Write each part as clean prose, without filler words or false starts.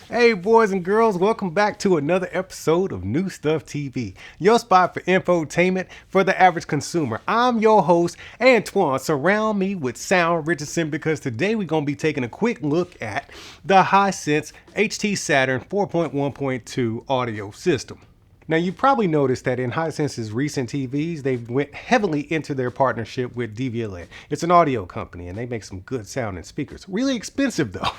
Hey boys and girls, welcome back to another episode of New Stuff TV, your spot for infotainment for the average consumer. I'm your host, Antoine. Surround me with Sound Richardson because today we're going to be taking a quick look at the Hisense HT Saturn 4.1.2 audio system. Now, you probably noticed that in Hisense's recent TVs, they went heavily into their partnership with DVLA. It's an audio company and they make some good sounding speakers. Really expensive though.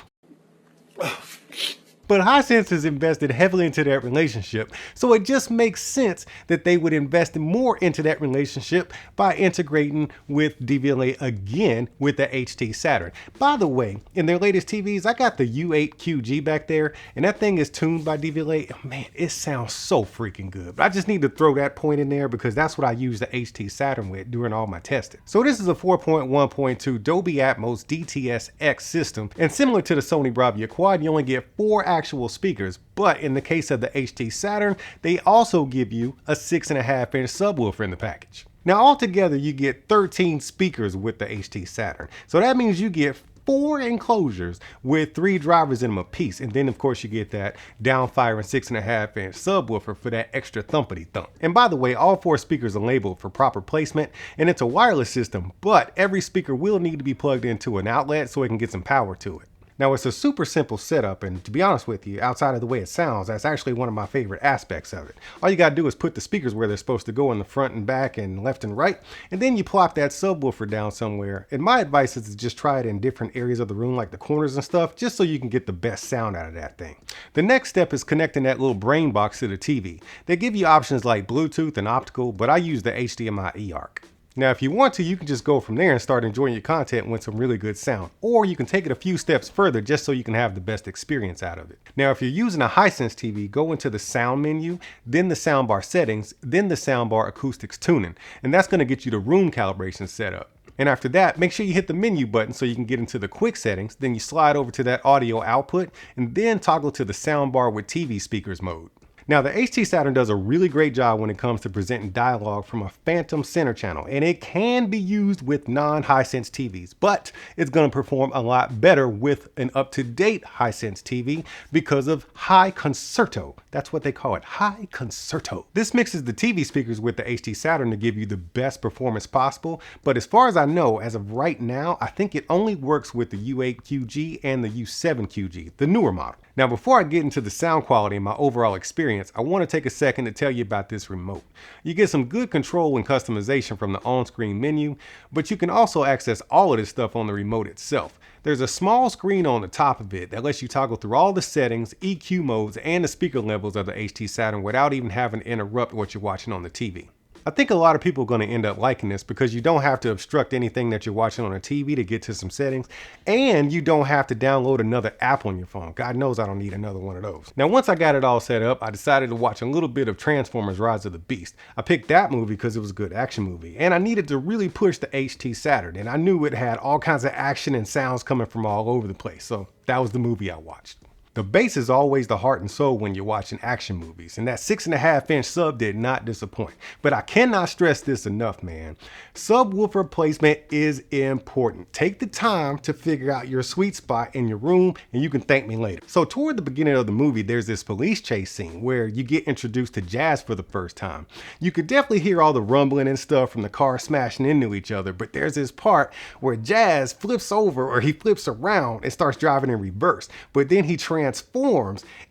But Hisense has invested heavily into that relationship, so it just makes sense that they would invest more into that relationship by integrating with DVLA again with the HT Saturn. By the way, in their latest TVs, I got the U8QG back there, and that thing is tuned by DVLA. Man, it sounds so freaking good. But I just need to throw that point in there because that's what I use the HT Saturn with during all my testing. So this is a 4.1.2 Dolby Atmos DTS-X system, and similar to the Sony Bravia Quad, you only get 4 actual speakers, but in the case of the HT Saturn, they also give you a 6.5-inch subwoofer in the package. Now altogether, you get 13 speakers with the HT Saturn. So that means you get 4 enclosures with 3 drivers in them apiece. And then of course you get that downfiring 6.5-inch subwoofer for that extra thumpity thump. And by the way, all 4 speakers are labeled for proper placement, and it's a wireless system, but every speaker will need to be plugged into an outlet so it can get some power to it. Now it's a super simple setup, and to be honest with you, outside of the way it sounds, that's actually one of my favorite aspects of it. All you gotta do is put the speakers where they're supposed to go in the front and back and left and right, and then you plop that subwoofer down somewhere. And my advice is to just try it in different areas of the room, like the corners and stuff, just so you can get the best sound out of that thing. The next step is connecting that little brain box to the TV. They give you options like Bluetooth and optical, but I use the HDMI eARC. Now, if you want to, you can just go from there and start enjoying your content with some really good sound. Or you can take it a few steps further just so you can have the best experience out of it. Now, if you're using a Hisense TV, go into the sound menu, then the soundbar settings, then the soundbar acoustics tuning. And that's going to get you the room calibration set up. And after that, make sure you hit the menu button so you can get into the quick settings. Then you slide over to that audio output and then toggle to the soundbar with TV speakers mode. Now, the HT Saturn does a really great job when it comes to presenting dialogue from a phantom center channel, and it can be used with non-Hisense TVs, but it's going to perform a lot better with an up-to-date Hisense TV because of high concerto. That's what they call it, high concerto. This mixes the TV speakers with the HT Saturn to give you the best performance possible, but as far as I know, as of right now, I think it only works with the U8QG and the U7QG, the newer model. Now, before I get into the sound quality and my overall experience, I want to take a second to tell you about this remote. You get some good control and customization from the on-screen menu, but you can also access all of this stuff on the remote itself. There's a small screen on the top of it that lets you toggle through all the settings, EQ modes, and the speaker levels of the HT Saturn without even having to interrupt what you're watching on the TV. I think a lot of people are going to end up liking this because you don't have to obstruct anything that you're watching on a TV to get to some settings, and you don't have to download another app on your phone. God knows I don't need another one of those. Now, once I got it all set up, I decided to watch a little bit of Transformers Rise of the Beast. I picked that movie because it was a good action movie, and I needed to really push the HT Saturn, and I knew it had all kinds of action and sounds coming from all over the place, so that was the movie I watched. The bass is always the heart and soul when you're watching action movies, and that 6.5-inch sub did not disappoint. But I cannot stress this enough, man. Subwoofer placement is important. Take the time to figure out your sweet spot in your room, and you can thank me later. So toward the beginning of the movie, there's this police chase scene where you get introduced to Jazz for the first time. You could definitely hear all the rumbling and stuff from the cars smashing into each other, but there's this part where Jazz flips over, or he flips around and starts driving in reverse, but then he transforms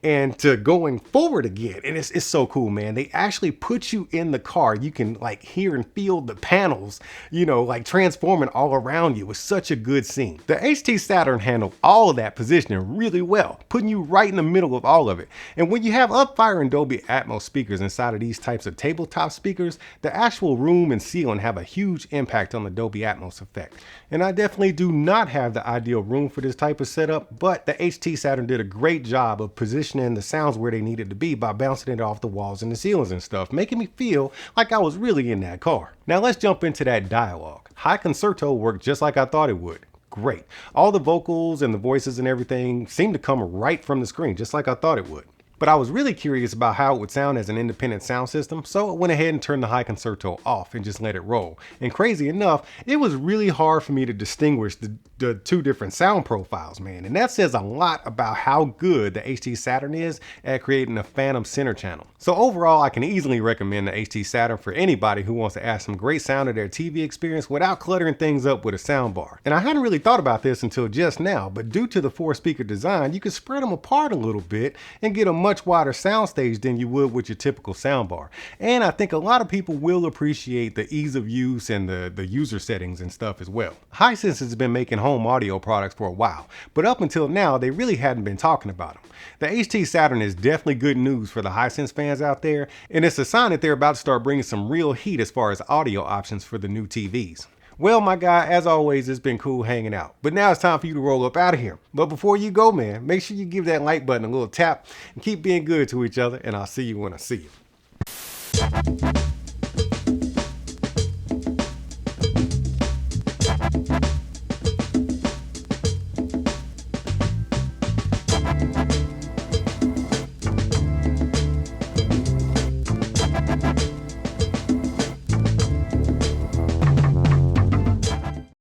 and to going forward again, and it's so cool, man. They actually put you in the car. You can like hear and feel the panels, you know, like transforming all around you. It was such a good scene. The HT Saturn handled all of that positioning really well, putting you right in the middle of all of it. And when you have up-firing Dolby Atmos speakers inside of these types of tabletop speakers, the actual room and ceiling have a huge impact on the Dolby Atmos effect. And I definitely do not have the ideal room for this type of setup, but the HT Saturn did a great job of positioning the sounds where they needed to be by bouncing it off the walls and the ceilings and stuff, making me feel like I was really in that car. Now let's jump into that dialogue. High concerto worked just like I thought it would. Great. All the vocals and the voices and everything seemed to come right from the screen, just like I thought it would. but I was really curious about how it would sound as an independent sound system, so I went ahead and turned the high concerto off and just let it roll. And crazy enough, it was really hard for me to distinguish the two different sound profiles, man. And that says a lot about how good the HT Saturn is at creating a phantom center channel. So overall, I can easily recommend the HT Saturn for anybody who wants to add some great sound to their TV experience without cluttering things up with a soundbar. And I hadn't really thought about this until just now, but due to the 4-speaker design, you can spread them apart a little bit and get a much wider soundstage than you would with your typical soundbar. And I think a lot of people will appreciate the ease of use and the user settings and stuff as well. Hisense has been making home audio products for a while, but up until now, they really hadn't been talking about them. The HT Saturn is definitely good news for the Hisense fans out there, and it's a sign that they're about to start bringing some real heat as far as audio options for the new TVs. Well, my guy, as always, it's been cool hanging out, but now it's time for you to roll up out of here. But before you go, man, make sure you give that like button a little tap and keep being good to each other, and I'll see you when I see you.